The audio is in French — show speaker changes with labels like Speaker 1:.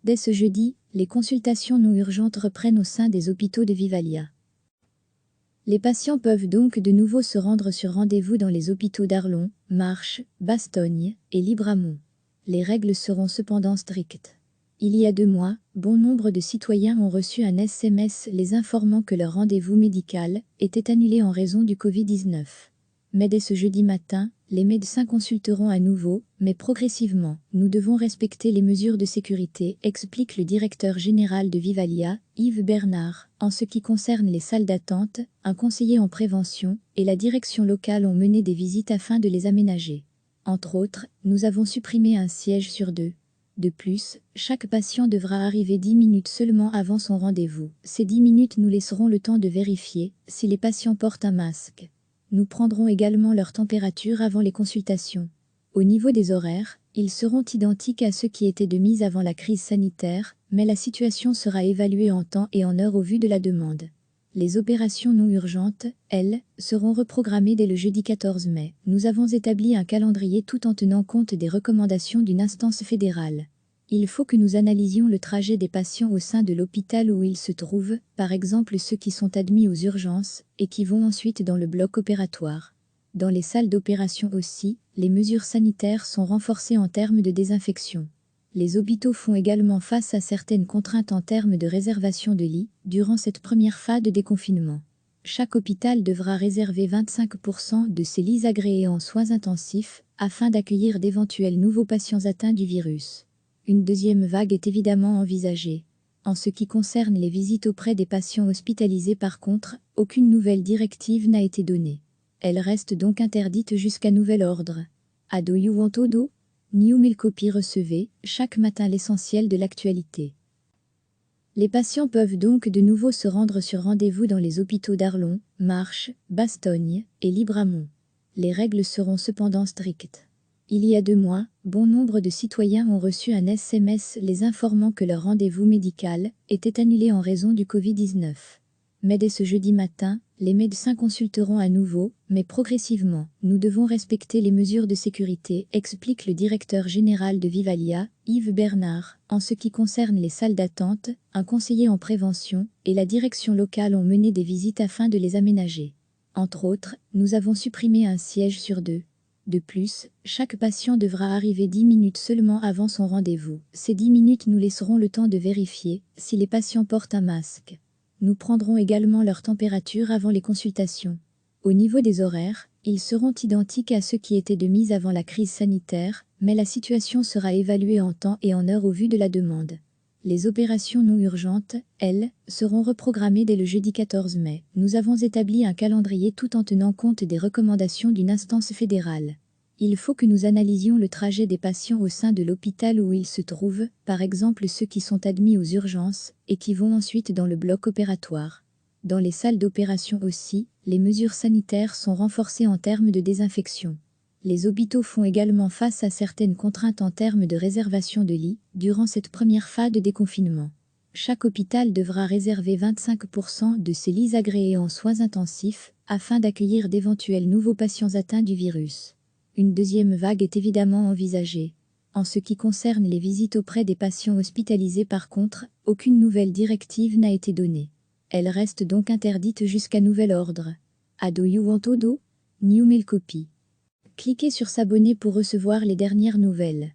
Speaker 1: Dès ce jeudi, les consultations non urgentes reprennent au sein des hôpitaux de Vivalia. Les patients peuvent donc de nouveau se rendre sur rendez-vous dans les hôpitaux d'Arlon, Marches, Bastogne et Libramont. Les règles seront cependant strictes. Il y a 2 mois, bon nombre de citoyens ont reçu un SMS les informant que leur rendez-vous médical était annulé en raison du Covid-19. Mais dès ce jeudi matin, les médecins consulteront à nouveau, mais progressivement. Nous devons respecter les mesures de sécurité, explique le directeur général de Vivalia, Yves Bernard. En ce qui concerne les salles d'attente, un conseiller en prévention et la direction locale ont mené des visites afin de les aménager. Entre autres, nous avons supprimé un siège sur 2. De plus, chaque patient devra arriver 10 minutes seulement avant son rendez-vous. Ces 10 minutes nous laisseront le temps de vérifier si les patients portent un masque. Nous prendrons également leur température avant les consultations. Au niveau des horaires, ils seront identiques à ceux qui étaient de mise avant la crise sanitaire, mais la situation sera évaluée en temps et en heure au vu de la demande. Les opérations non urgentes, elles, seront reprogrammées dès le jeudi 14 mai. Nous avons établi un calendrier tout en tenant compte des recommandations d'une instance fédérale. Il faut que nous analysions le trajet des patients au sein de l'hôpital où ils se trouvent, par exemple ceux qui sont admis aux urgences et qui vont ensuite dans le bloc opératoire. Dans les salles d'opération aussi, les mesures sanitaires sont renforcées en termes de désinfection. Les hôpitaux font également face à certaines contraintes en termes de réservation de lits durant cette première phase de déconfinement. Chaque hôpital devra réserver 25% de ses lits agréés en soins intensifs afin d'accueillir d'éventuels nouveaux patients atteints du virus. Une deuxième vague est évidemment envisagée. En ce qui concerne les visites auprès des patients hospitalisés par contre, aucune nouvelle directive n'a été donnée. Elle reste donc interdite jusqu'à nouvel ordre. Ado Juventodo, New Milcopy recevez, chaque matin l'essentiel de l'actualité. Les patients peuvent donc de nouveau se rendre sur rendez-vous dans les hôpitaux d'Arlon, Marches, Bastogne et Libramont. Les règles seront cependant strictes. Il y a 2 mois, bon nombre de citoyens ont reçu un SMS les informant que leur rendez-vous médical était annulé en raison du Covid-19. Mais dès ce jeudi matin, les médecins consulteront à nouveau, mais progressivement. Nous devons respecter les mesures de sécurité, explique le directeur général de Vivalia, Yves Bernard. En ce qui concerne les salles d'attente, un conseiller en prévention et la direction locale ont mené des visites afin de les aménager. Entre autres, nous avons supprimé un siège sur 2. De plus, chaque patient devra arriver 10 minutes seulement avant son rendez-vous. Ces 10 minutes nous laisseront le temps de vérifier si les patients portent un masque. Nous prendrons également leur température avant les consultations. Au niveau des horaires, ils seront identiques à ceux qui étaient de mise avant la crise sanitaire, mais la situation sera évaluée en temps et en heure au vu de la demande. Les opérations non urgentes, elles, seront reprogrammées dès le jeudi 14 mai. Nous avons établi un calendrier tout en tenant compte des recommandations d'une instance fédérale. Il faut que nous analysions le trajet des patients au sein de l'hôpital où ils se trouvent, par exemple ceux qui sont admis aux urgences et qui vont ensuite dans le bloc opératoire. Dans les salles d'opération aussi, les mesures sanitaires sont renforcées en termes de désinfection. Les hôpitaux font également face à certaines contraintes en termes de réservation de lits durant cette première phase de déconfinement. Chaque hôpital devra réserver 25% de ses lits agréés en soins intensifs afin d'accueillir d'éventuels nouveaux patients atteints du virus. Une deuxième vague est évidemment envisagée. En ce qui concerne les visites auprès des patients hospitalisés par contre, aucune nouvelle directive n'a été donnée. Elle reste donc interdite jusqu'à nouvel ordre. Ado Juventodo, New Milcopy. Cliquez sur s'abonner pour recevoir les dernières nouvelles.